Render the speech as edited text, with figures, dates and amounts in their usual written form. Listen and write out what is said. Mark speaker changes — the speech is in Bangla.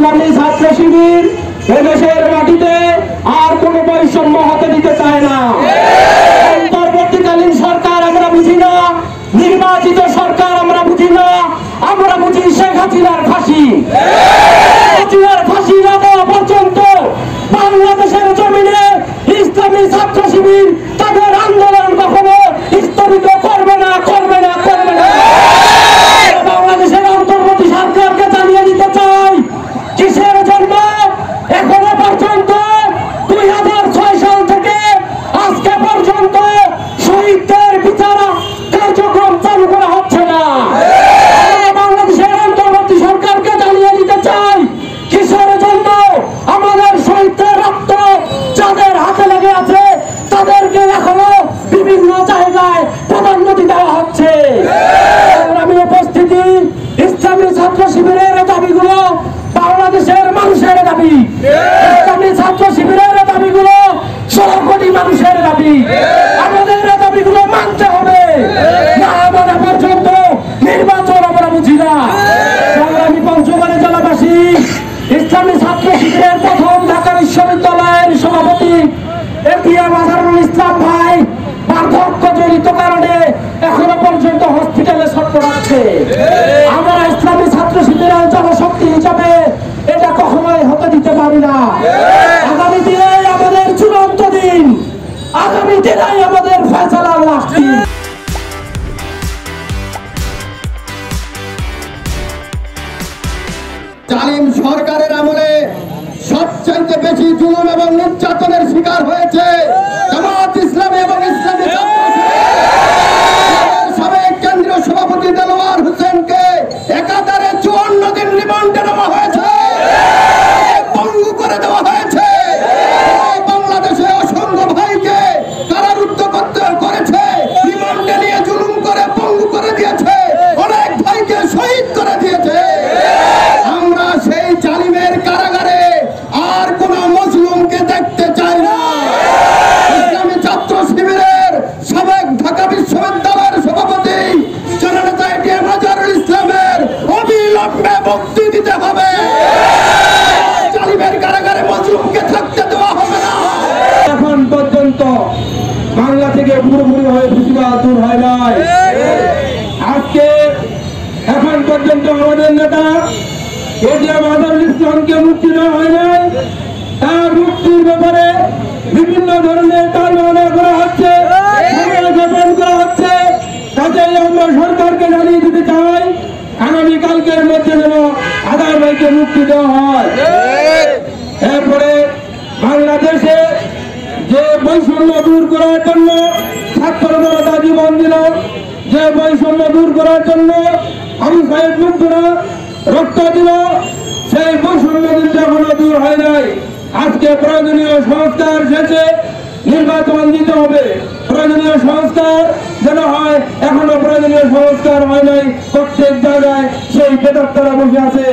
Speaker 1: ইসলামী ছাত্র শিবির এদেশের মাটিতে আর কোন বৈষম্য হতে দিতে চায় না। অন্তর্বর্তীকালীন সরকার আমরা বুঝি না, নির্বাচিত সরকার আমরা বুঝি না, আমরা বুঝি শেখ হাসিনার ফাঁসি। হাসিনার ফাঁসি না দেওয়া পর্যন্ত বাংলাদেশের জমিনে ইসলামী ছাত্র শিবির তাদের আন্দোলন কখনো স্থগিত করবে না, করবে না, করবে না। বাংলাদেশের অন্তর্বর্তী সরকারকে জানিয়ে দিতে চাই, কিসের জন্য এখনো পর্যন্ত 2006 সাল থেকে আজকে পর্যন্ত শহীদদের বিচার কার্যক্রম চালু করা হচ্ছে না। বাংলাদেশের অন্তর্বর্তী সরকারকে জানিয়ে দিতে চাই, কিসের জন্য আমাদের শহীদদের রক্ত যাদের হাতে লেগে আছে তাদেরকে এখনো বিভিন্ন জায়গায় পদোন্নতি দেওয়া হচ্ছে। আমি উপস্থিতি ইসলামী ছাত্র শিবিরের দাবিগুলো বাংলাদেশের মানুষের দাবি, ইসলামী ছাত্র শিবিরের দাবিগুলো 16 কোটি মানুষের দাবি। আমাদের দাবিগুলো মানতে হবে, না মানা পর্যন্ত নির্বাচন আমরা বুঝি না। সংগ্রামী পঞ্চগড় জেলাবাসী, ইসলামী ছাত্র শিবিরের প্রথম ঢাকা বিশ্ববিদ্যালয়ের সভাপতি এটিএম আজহারুল ইসলাম ভাই বার্ধক্যজনিত কারণে এখনো পর্যন্ত হসপিটালে ছটফট আছে। আমরা ইসলামী ছাত্র শিবিরের জনশক্তি হিসাবে এটা কখনোই হতে দিতে পারি না। আগামী দিনে আমাদের চূড়ান্ত দিন, আগামী দিনে আমাদের ফয়সালার লাস্ট দিন।
Speaker 2: জালিম সরকারের আমলে সবচেয়ে বেশি জুলুম এবং নির্যাতনের শিকার হয়েছে জামাত ইসলামী এবং ইসলামী সাবেক কেন্দ্রীয় সভাপতি দেলোয়ার হোসেনকে একাধারে 54 দিন রিমান্ডে নেওয়া হয়েছে, পঙ্গু করে দেওয়া হয়েছে। বাংলাদেশে অসংখ্য ভাইকে কারারুদ্ধ করেছে, রিমান্ডে নিয়ে জুলুম করে পঙ্গু করে দিয়েছে, অনেক ভাইকে শহীদ করে দিয়েছে। আমরা সেই জালিমের কারাগারে আর কোন মজলুমকে দেখতে চাই না। ইসলামী ছাত্র শিবিরের সাবেক ঢাকা বিশ্ববিদ্যালয়ের সভাপতি জননেতা এটিএম আজহারুল ইসলামের অবিলম্বে মুক্তি দিতে হবে। জালিমের কারাগারে মজলুমকে থাকতে দেওয়া হবে না।
Speaker 1: এখন পর্যন্ত বাংলা থেকে পুরোপুরি হয়ে ফেসিবাদ দূর হয় নাই। আজকে এখন পর্যন্ত আমাদের নেতা এটিএম আজহারুল ইসলামকে মুক্তি দেওয়া হয় নাই। তার মুক্তির ব্যাপারে বিভিন্ন ধরনের টালবাহানা করা হচ্ছে, জ্ঞাপন করা হচ্ছে। কাজেই আমরা সরকারকে জানিয়ে দিতে চাই, আগামীকালকের মধ্যে যেন আজহার ভাইকে মুক্তি দেওয়া হয়। এরপরে বাংলাদেশে যে বৈষম্য দূর করার জন্য ছাত্র জনতা জীবন দিল, যে বৈষম্য দূর করার জন্য আবু সাইদ মুগ্ধরা রক্ত দিল, সেই বৈষম্য কিন্তু এখনো দূর হয় নাই। আজকে প্রয়োজনীয় সংস্কার শেষে নির্বাচন দিতে হবে। প্রয়োজনীয় সংস্কার যেন হয়, এখনো প্রয়োজনীয় সংস্কার হয় নাই। প্রত্যেক জায়গায় সেই বেদরকারা বসে আছে।